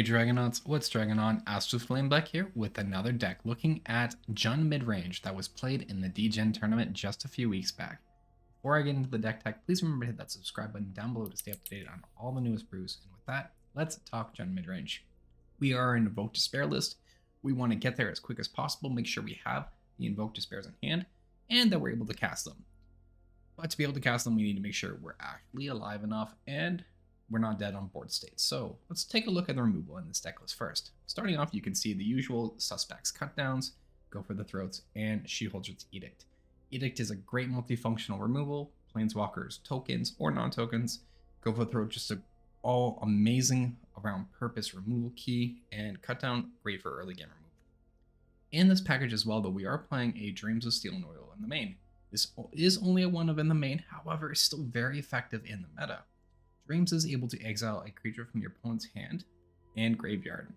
Hey Dragonauts, what's Dragon on? Flame Black here with another deck looking at Jund Midrange that was played in the DGen tournament just a few weeks back. Before I get into the deck tech, please remember to hit that subscribe button down below to stay up to date on all the newest brews. And with that, let's talk Jund Midrange. We are an Invoke Despair list. We want to get there as quick as possible, make sure we have the Invoke Despairs in hand, and that we're able to cast them. But to be able to cast them, we need to make sure we're actually alive enough and we're not dead on board state. So let's take a look at the removal in this deck list first. Starting off, you can see the usual suspects: cut downs, go for the throats, and Sheholder's Edict. Edict is a great multifunctional removal. Planeswalkers, tokens or non-tokens, go for the throat, just a all amazing around purpose removal key, and cut down, great for early game removal. In this package as well, though, we are playing a Dreams of Steel and Oil in the main. This is only a one of in the main, however, is still very effective in the meta. Dreams is able to exile a creature from your opponent's hand and graveyard.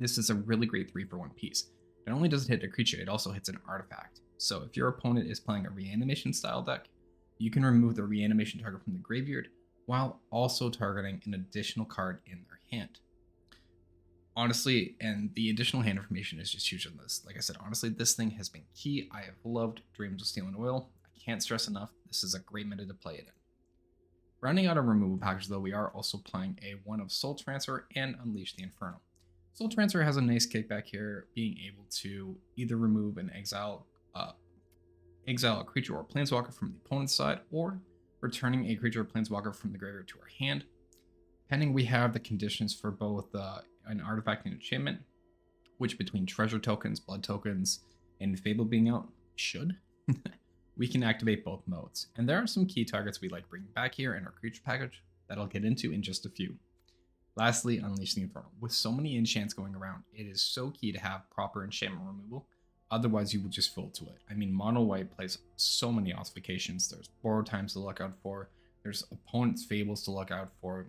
This is a really great 3-for-1 piece. Not only does it hit a creature, it also hits an artifact. So if your opponent is playing a reanimation style deck, you can remove the reanimation target from the graveyard while also targeting an additional card in their hand. Honestly, and the additional hand information is just huge on this. Like I said, honestly, this thing has been key. I have loved Dreams of Steel and Oil. I can't stress enough, this is a great meta to play it in. Rounding out our removal package, though, we are also playing a one of Soul Transfer and Unleash the Inferno. Soul Transfer has a nice kickback here, being able to either remove and exile a creature or planeswalker from the opponent's side, or returning a creature or planeswalker from the graveyard to our hand. Pending we have the conditions for both an artifact and enchantment, which between treasure tokens, blood tokens, and Fable being out, we can activate both modes. And there are some key targets we like bringing back here in our creature package that I'll get into in just a few. Lastly, Unleash the Inferno. With so many enchants going around, it is so key to have proper enchantment removal. Otherwise, you will just fall to it. I mean, mono white plays so many ossifications. There's borrow times to look out for. There's opponent's fables to look out for.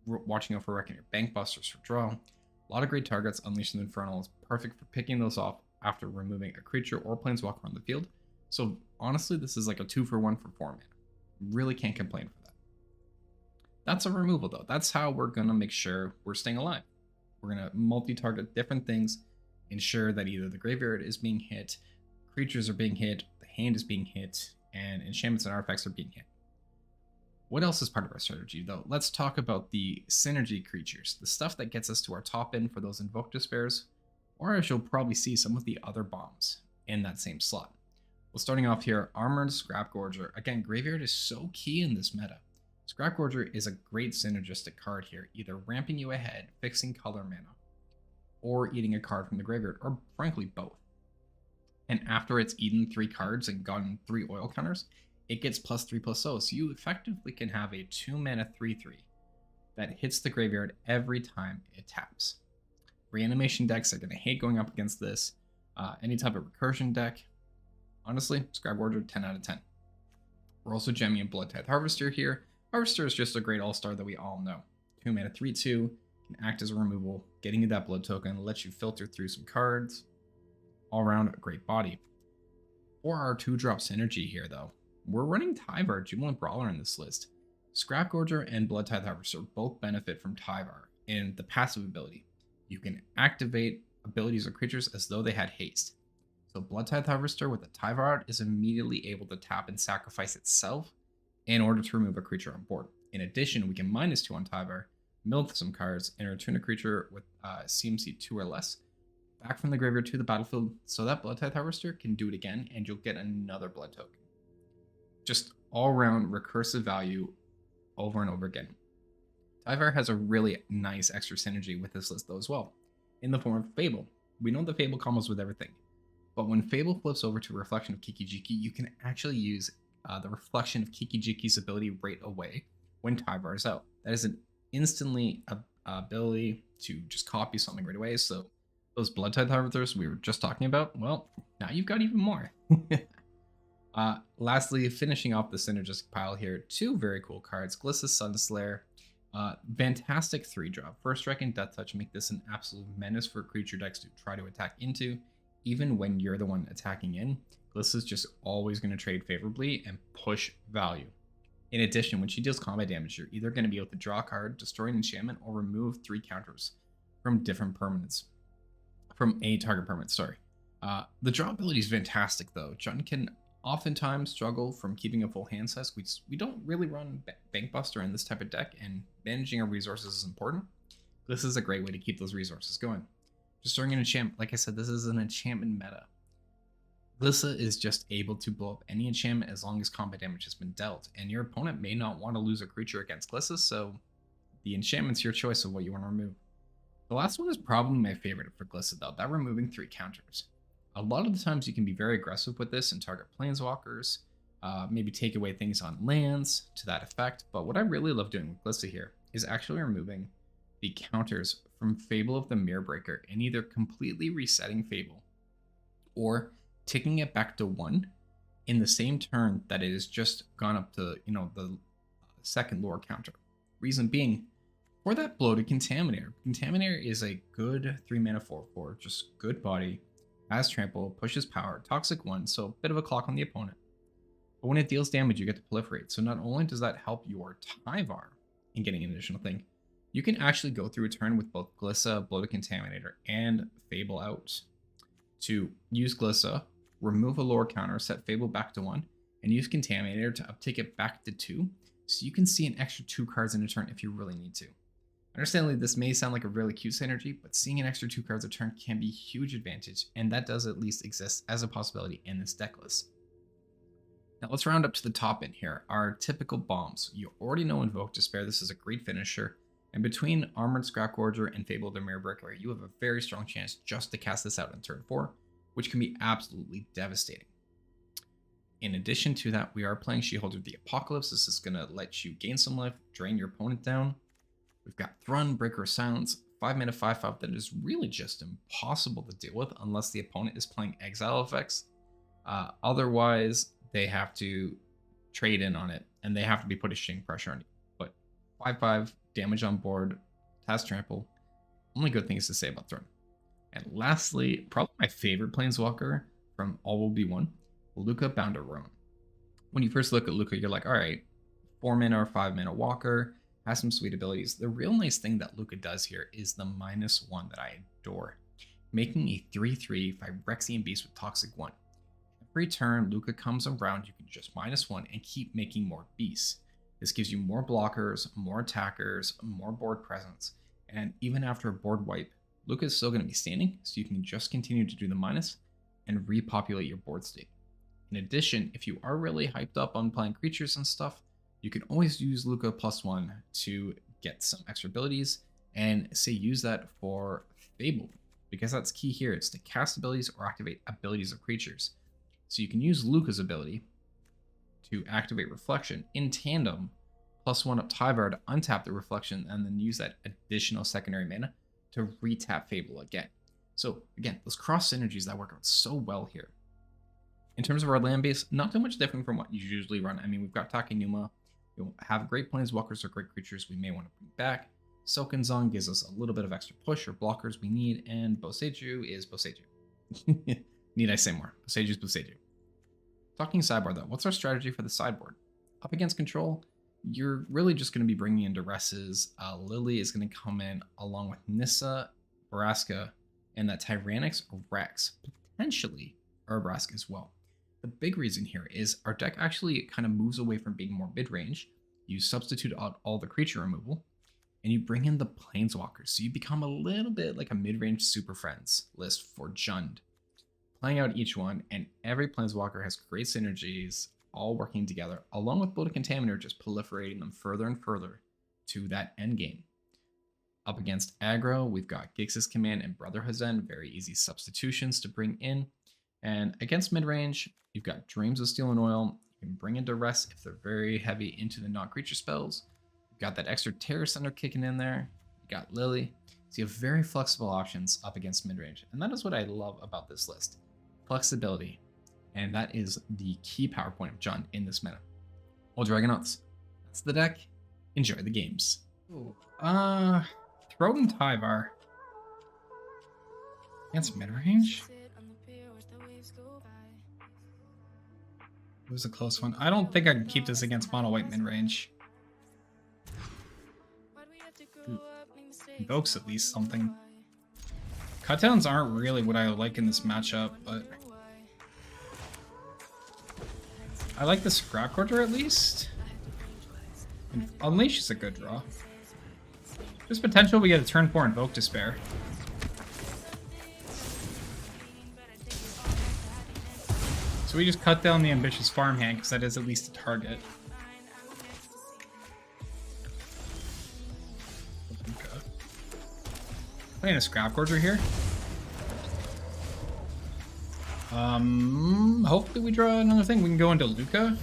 Watching out for Reckoner Bankbusters for draw. A lot of great targets. Unleash the Inferno is perfect for picking those off after removing a creature or planeswalker on the field. So honestly, this is like a 2-for-1 for 4 mana. Really can't complain for that. That's a removal though. That's how we're gonna make sure we're staying alive. We're gonna multi-target different things, ensure that either the graveyard is being hit, creatures are being hit, the hand is being hit, and enchantments and artifacts are being hit. What else is part of our strategy though? Let's talk about the synergy creatures, the stuff that gets us to our top end for those Invoke Despairs, or as you'll probably see, some of the other bombs in that same slot. Well, starting off here, Armored Scrap Gorger. Again, graveyard is so key in this meta. Scrap Gorger is a great synergistic card here, either ramping you ahead, fixing color mana, or eating a card from the graveyard, or frankly both. And after it's eaten 3 cards and gotten 3 oil counters, it gets +3/+0, so you effectively can have a 2-mana 3/3 that hits the graveyard every time it taps. Reanimation decks are going to hate going up against this. Any type of recursion deck. Honestly, Scrap Gorger, 10 out of 10. We're also jamming in Bloodtithe Harvester here. Harvester is just a great all-star that we all know. 2-mana 3/2, can act as a removal, getting you that blood token, let you filter through some cards. All around, a great body. For our 2-drop synergy here, though, we're running Tyvar, Jubilant Brawler in this list. Scrap Gorger and Bloodtithe Harvester both benefit from Tyvar in the passive ability. You can activate abilities of creatures as though they had haste. So Bloodtithe Harvester with a Tyvar art is immediately able to tap and sacrifice itself in order to remove a creature on board. In addition, we can -2 on Tyvar, mill some cards, and return a creature with CMC 2 or less back from the graveyard to the battlefield, so that Bloodtithe Harvester can do it again and you'll get another blood token. Just all-around recursive value over and over again. Tyvar has a really nice extra synergy with this list though as well, in the form of Fable. We know the Fable combos with everything. But when Fable flips over to Reflection of Kiki-Jiki, you can actually use the Reflection of Kiki-Jiki's ability right away when Tyvar is out. That is an instantly ability to just copy something right away. So those Bloodtithe Harvesters we were just talking about, well, now you've got even more. Lastly, finishing off the synergistic pile here, 2 very cool cards. Glissa Sunslayer, fantastic 3-drop. First Strike and Death Touch make this an absolute menace for creature decks to try to attack into. Even when you're the one attacking in, Glissa's just always going to trade favorably and push value. In addition, when she deals combat damage, you're either going to be able to draw a card, destroy an enchantment, or remove 3 counters. from different permanents, from a target permanent, sorry. The draw ability is fantastic though. Jund can oftentimes struggle from keeping a full hand size. We don't really run Bankbuster in this type of deck, and managing our resources is important. This is a great way to keep those resources going. Just throwing an enchantment, like I said, this is an enchantment meta. Glissa is just able to blow up any enchantment as long as combat damage has been dealt, and your opponent may not want to lose a creature against Glissa, so the enchantment's your choice of what you want to remove. The last one is probably my favorite for Glissa though, that removing 3 counters. A lot of the times you can be very aggressive with this and target planeswalkers, maybe take away things on lands to that effect, but what I really love doing with Glissa here is actually removing the counters from Fable of the Mirrorbreaker and either completely resetting Fable or taking it back to 1 in the same turn that it has just gone up to, the second lore counter. Reason being, for that Bloated Contaminator. Contaminator is a good 3-mana 4/4, just good body, has trample, pushes power, toxic 1, so a bit of a clock on the opponent. But when it deals damage, you get to proliferate. So not only does that help your Tyvar in getting an additional thing, you can actually go through a turn with both Glissa, Bloated Contaminator, and Fable out to use Glissa, remove a lore counter, set Fable back to 1, and use Contaminator to uptake it back to 2, so you can see an extra 2 cards in a turn if you really need to. Understandably, this may sound like a really cute synergy, but seeing an extra 2 cards a turn can be a huge advantage, and that does at least exist as a possibility in this deck list. Now let's round up to the top end here, our typical bombs. You already know Invoke Despair, this is a great finisher, and between Armored Scrapgorger and Fable of the Mirrorbreaker, you have a very strong chance just to cast this out in turn 4, which can be absolutely devastating. In addition to that, we are playing Sheholder of the Apocalypse. This is going to let you gain some life, drain your opponent down. We've got Thrun, Breaker of Silence, 5-mana 5/5 that is really just impossible to deal with unless the opponent is playing exile effects. Otherwise, they have to trade in on it, and they have to be putting pressure on you. But 5/5, damage on board, has trample. Only good things to say about Thrun. And lastly, probably my favorite Planeswalker from All Will Be One, Lukka, Bound to Ruin. When you first look at Lukka, you're like, all right, 4-mana or 5-mana walker, has some sweet abilities. The real nice thing that Lukka does here is the -1 that I adore, making a 3/3 Phyrexian Beast with Toxic 1. Every turn Lukka comes around, you can just -1 and keep making more beasts. This gives you more blockers, more attackers, more board presence, and even after a board wipe, Lukka is still going to be standing, so you can just continue to do the minus and repopulate your board state. In addition, if you are really hyped up on playing creatures and stuff, you can always use Lukka +1 to get some extra abilities, and say use that for Fable, because that's key here. It's to cast abilities or activate abilities of creatures. So you can use Lukka's ability to activate Reflection in tandem, +1 up Tyvar to untap the Reflection, and then use that additional secondary mana to retap Fable again. So again, those cross synergies that work out so well here. In terms of our land base, not too much different from what you usually run. I mean, we've got Takenuma, we have great planeswalkers or great creatures we may want to bring back. Silken gives us a little bit of extra push or blockers we need, and Boseiju is Boseiju. Need I say more? Boseiju is Boseiju. Talking sideboard though, what's our strategy for the sideboard? Up against control, you're really just going to be bringing in Duresses. Lily is going to come in along with Nissa, Vraska, and that Tyrannix or Rex, potentially Vraska as well. The big reason here is our deck actually kind of moves away from being more mid-range. You substitute out all the creature removal, and you bring in the planeswalkers. So you become a little bit like a mid-range Super Friends list for Jund. Playing out each one, and every planeswalker has great synergies, all working together, along with Bloated Contaminator just proliferating them further and further to that end game. Up against aggro, we've got Gix's Command and Brotherhood, very easy substitutions to bring in. And against mid-range, you've got Dreams of Steel and Oil. You can bring in Duress if they're very heavy into the non-creature spells. You've got that extra Terror Center kicking in there. You got Lily. So you have very flexible options up against mid-range. And that is what I love about this list. Flexibility. And that is the key power point of Jund in this meta. Well, Dragonauts, that's the deck. Enjoy the games. Ooh, throw in Tyvar. Against mid-range? It was a close one. I don't think I can keep this against mono white mid-range. Invokes at least something. Cutdowns aren't really what I like in this matchup, but I like the Scrap Quarter at least. And Unleash is a good draw. There's potential we get a turn 4 Invoke Despair. So we just cut down the Ambitious Farmhand because that is at least a target. Okay. Playing a Scrap Quarter here. Hopefully we draw another thing. We can go into Lukka.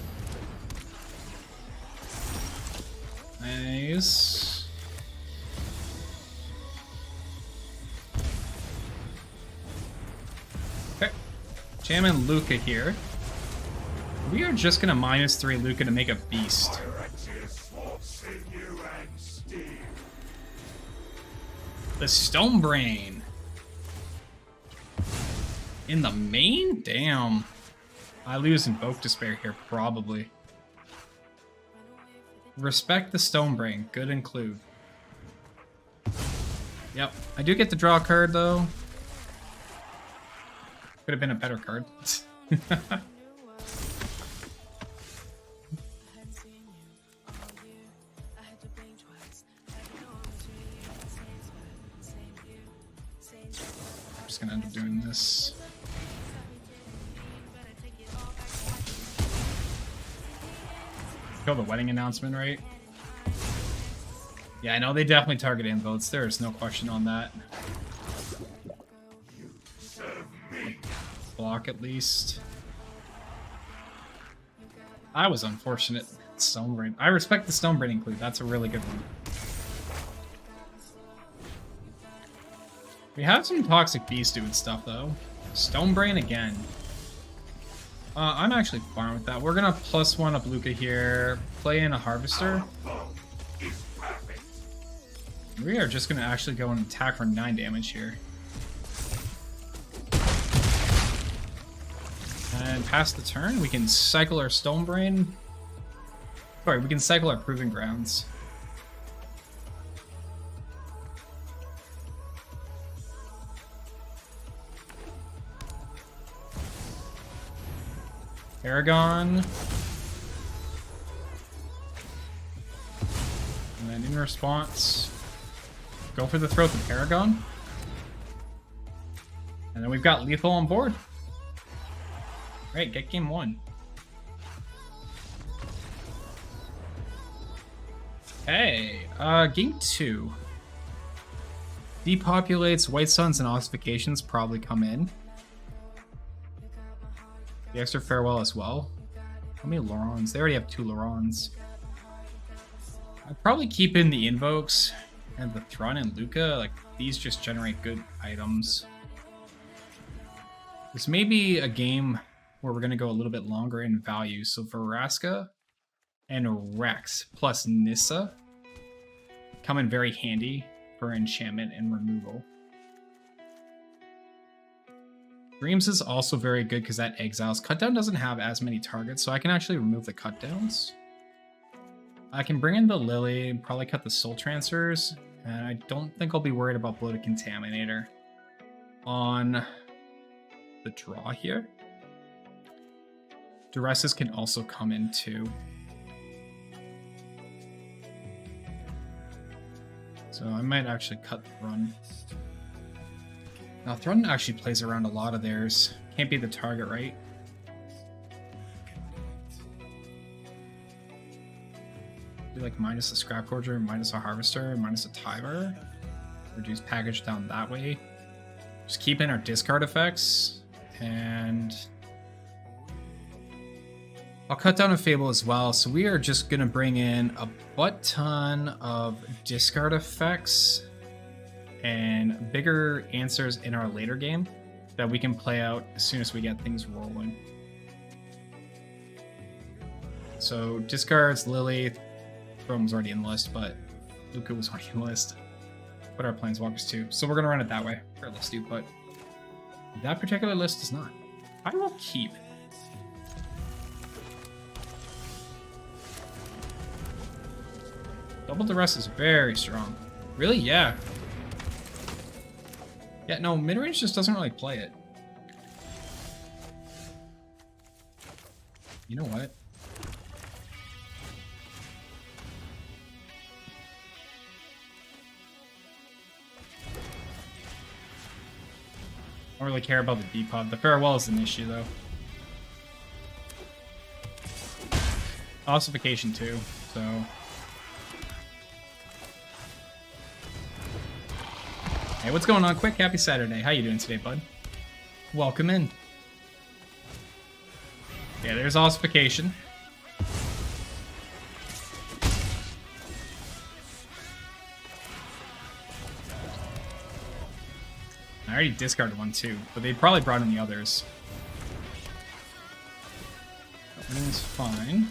Nice. Okay. Jamming Lukka here. We are just gonna -3 Lukka to make a beast. The Stonebrain. In the main? Damn. I lose Invoke Despair here, probably. Respect the Stonebrain. Good include. Yep. I do get to draw a card, though. Could have been a better card. I'm just gonna end up doing this. Kill the wedding announcement, right? Yeah, I know they definitely target invotes. There is no question on that. Block at least. I was unfortunate. Stonebrain. I respect the Stonebrain include. That's a really good one. We have some Toxic Beast doing stuff though. Stonebrain again. I'm actually fine with that. We're gonna +1 up Lukka here, play in a Harvester. We are just gonna actually go and attack for 9 damage here. And pass the turn, we can cycle our Stonebrain. Sorry, we can cycle our Proving Grounds. Paragon. And then in response, go for the Throat the Paragon. And then we've got lethal on board. Right, get game 1. Hey, game 2. Depopulates, White Suns and Ossifications probably come in. The extra Farewell as well. How many Lorons? They already have 2 Lorons. I'd probably keep in the Invokes and the Thrun and Lukka. Like, these just generate good items. This may be a game where we're going to go a little bit longer in value. So Vraska and Rex plus Nissa come in very handy for enchantment and removal. Dreams is also very good because that exiles. Cutdown doesn't have as many targets, so I can actually remove the cutdowns. I can bring in the Lily, probably cut the Soul Transfers, and I don't think I'll be worried about Bloated Contaminator on the draw here. Duresses can also come in too. So I might actually cut Thrun. Now Thrun actually plays around a lot of theirs. Can't be the target, right? Do like minus a Scrap Quarter, minus a Harvester, minus a Tyvar. Reduce package down that way. Just keep in our discard effects. And I'll cut down a Fable as well. So we are just going to bring in a butt ton of discard effects and bigger answers in our later game that we can play out as soon as we get things rolling. So discards, Lily, Throne was already in the list, but Lukka was already in the list. But our Planeswalkers too. So we're gonna run it that way. Or let's do, but that particular list does not. I will keep. Double Duress is very strong. Really? Yeah. Yeah, no, midrange just doesn't really play it. You know what? I don't really care about the Depop. The farewell is an issue, though. Ossification, too, so... Hey, what's going on? Quick, happy Saturday. How you doing today, bud? Welcome in. Yeah, there's ossification. I already discarded one too, but they probably brought in the others. Everything's fine.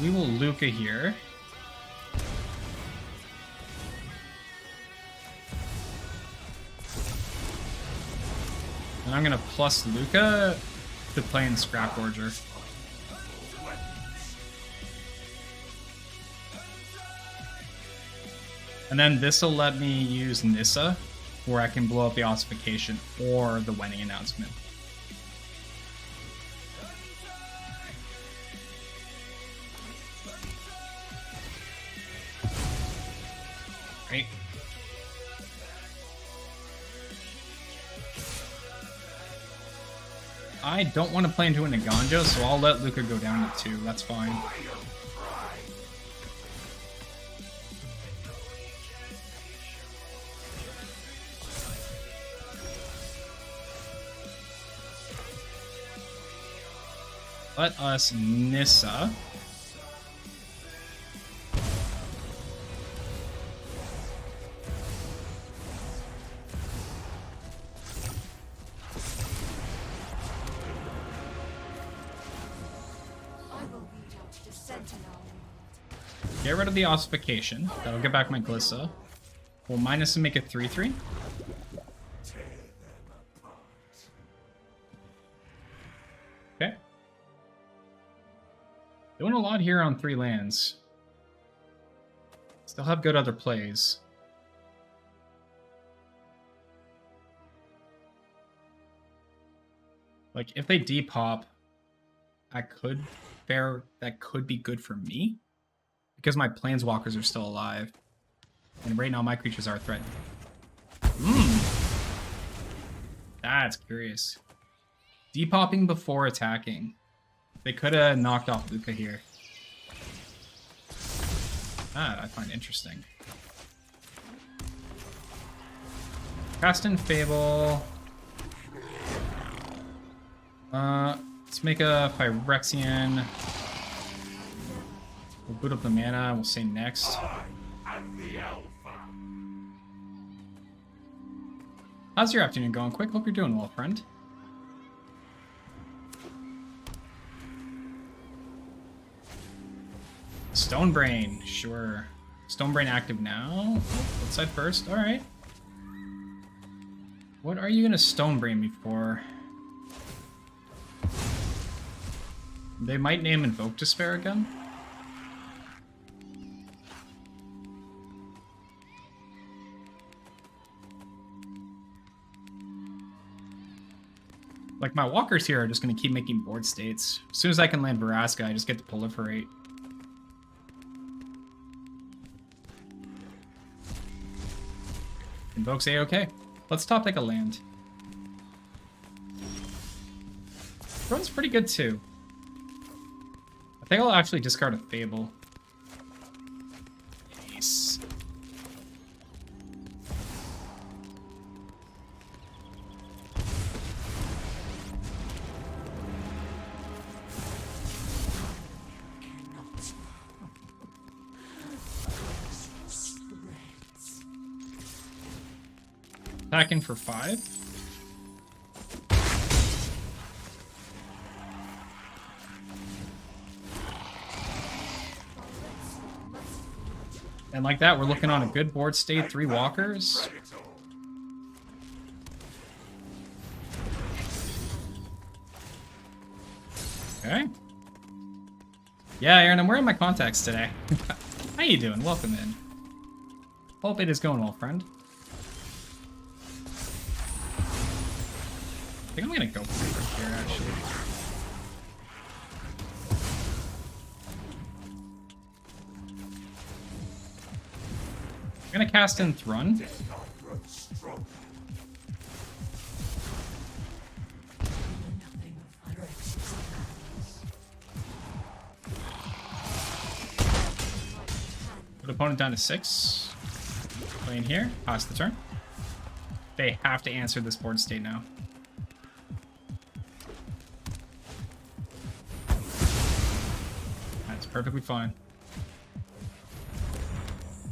We will Lukka here. And I'm gonna plus Lukka to play in Scrap Forger. And then this will let me use Nissa, where I can blow up the ossification or the wedding announcement. Great. I don't want to play into a Naganja, so I'll let Lukka go down to 2. That's fine. Let us Nissa. Get rid of the ossification. That'll get back my Glissa. We'll minus and make it 3/3. Okay. Doing a lot here on 3 lands. Still have good other plays. Like, if they depop, that could be good for me. Because my planeswalkers are still alive. And right now my creatures are threatened. That's curious. Depopping before attacking. They could have knocked off Lukka here. That I find interesting. Cast in Fable. Let's make a Phyrexian. We'll boot up the mana, we'll say next. How's your afternoon going, Quick? Hope you're doing well, friend. Stonebrain, sure. Stonebrain active now. Outside first, alright. What are you gonna Stonebrain me for? They might name Invoke Despair again. Like, my walkers here are just going to keep making board states. As soon as I can land Vraska, I just get to proliferate. Invoke's A-okay. Let's top deck a land. Run's pretty good, too. I think I'll actually discard a Fable. Nice. Attacking for 5. And like that, we're looking on a good board state. 3 walkers. Okay. Yeah, Aaron, I'm wearing my contacts today. How you doing? Welcome in. Hope it is going well, friend. I think I'm gonna go for it here, actually. I'm gonna cast in Thrun. Put opponent down to 6. Playing here, pass the turn. They have to answer this board state now. That's perfectly fine.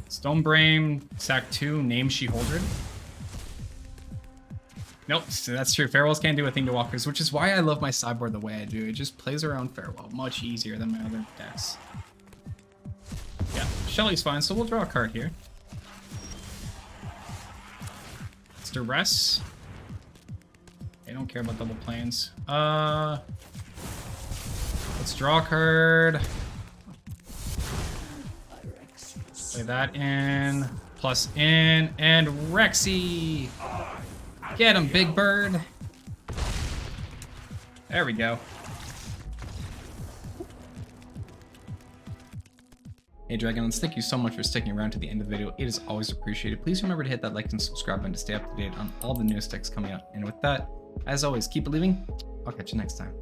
Stonebrain, sack 2, name She-Holdred. Nope, so that's true. Farewells can't do a thing to walkers, which is why I love my sideboard the way I do. It just plays around Farewell much easier than my other decks. Yeah, Shelly's fine, so we'll draw a card here. It's Duress. They don't care about double planes. Let's draw a card. Play that in, plus in, and Rexy! Get him, Big Bird! There we go. Hey Dragons, thank you so much for sticking around to the end of the video. It is always appreciated. Please remember to hit that like and subscribe button to stay up to date on all the newest decks coming out. And with that, as always, keep believing. I'll catch you next time.